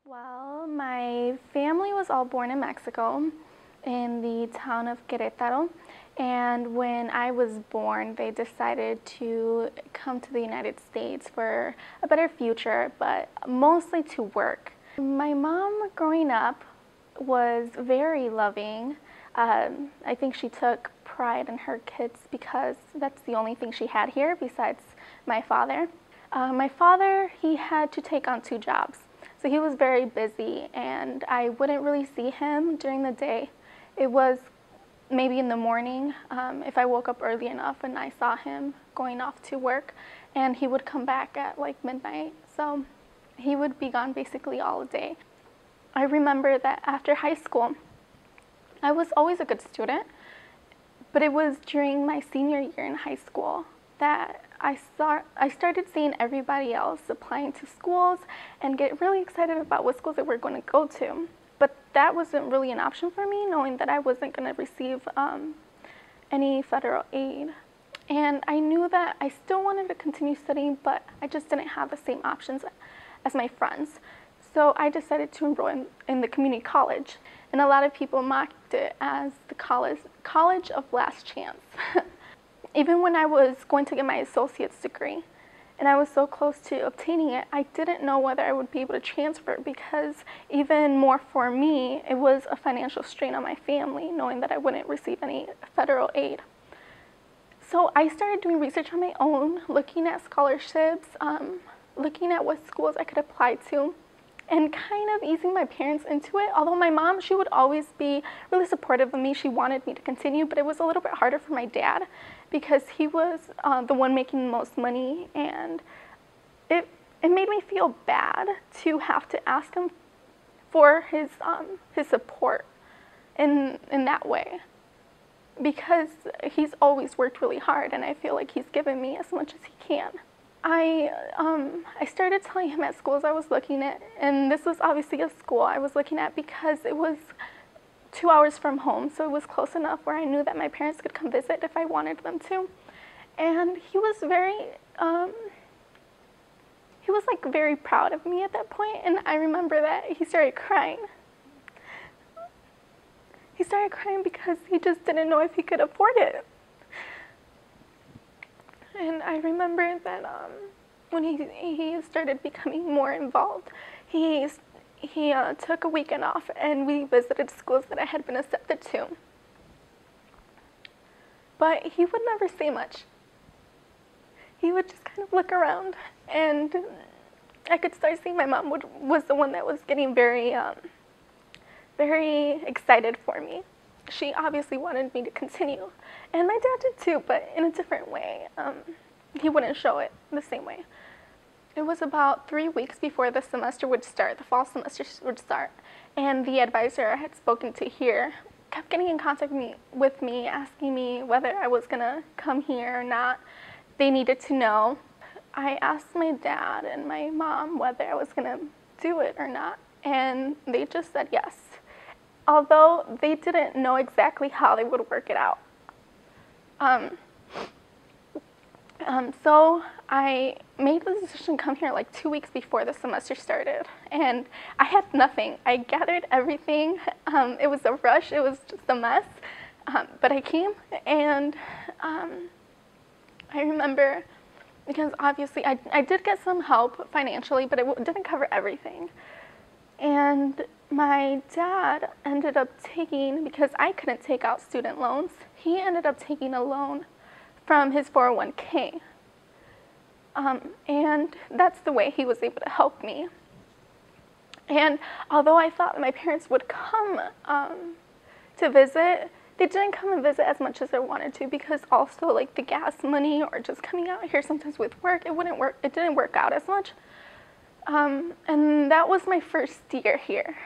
Well, my family was all born in Mexico in the town of Querétaro. And when I was born, they decided to come to the United States for a better future, but mostly to work. My mom, growing up, was very loving. I think she took pride in her kids because that's the only thing she had here besides my father. My father, he had to take on 2 jobs. So he was very busy, and I wouldn't really see him during the day. It was maybe in the morning if I woke up early enough and I saw him going off to work, and he would come back at like midnight. So he would be gone basically all day. I remember that after high school, I was always a good student, but it was during my senior year in high school that I started seeing everybody else applying to schools and get really excited about what schools they were going to go to. But that wasn't really an option for me, knowing that I wasn't going to receive any federal aid. And I knew that I still wanted to continue studying, but I just didn't have the same options as my friends. So I decided to enroll in the community college. And a lot of people mocked it as the college of last chance. Even when I was going to get my associate's degree, and I was so close to obtaining it, I didn't know whether I would be able to transfer, because even more for me, it was a financial strain on my family, knowing that I wouldn't receive any federal aid. So I started doing research on my own, looking at scholarships, looking at what schools I could apply to, and kind of easing my parents into it. Although my mom, she would always be really supportive of me. She wanted me to continue, but it was a little bit harder for my dad because he was the one making the most money, and it made me feel bad to have to ask him for his support in that way, because he's always worked really hard, and I feel like he's given me as much as he can. I started telling him at schools I was looking at, and this was obviously a school I was looking at because it was 2 hours from home, so it was close enough where I knew that my parents could come visit if I wanted them to. And he was very proud of me at that point, and I remember that he started crying. He started crying because he just didn't know if he could afford it. And I remember that when he started becoming more involved, he took a weekend off, and we visited schools that I had been accepted to. But he would never say much. He would just kind of look around, and I could start seeing my mom was the one that was getting very excited for me. She obviously wanted me to continue, and my dad did too, but in a different way. He wouldn't show it the same way. It was about 3 weeks before the semester would start, the fall semester would start, and the advisor I had spoken to here kept getting in contact with me, asking me whether I was going to come here or not. They needed to know. I asked my dad and my mom whether I was going to do it or not, and they just said yes, although they didn't know exactly how they would work it out. So I made the decision to come here like 2 weeks before the semester started, and I had nothing. I gathered everything. It was a rush. It was just a mess. But I came, and I remember, because obviously I did get some help financially, but it didn't cover everything. And my dad ended up taking, because I couldn't take out student loans, he ended up taking a loan from his 401k. And that's the way he was able to help me. And although I thought my parents would come to visit, they didn't come and visit as much as I wanted to, because also like the gas money or just coming out here sometimes with work, it didn't work out as much. And that was my first year here.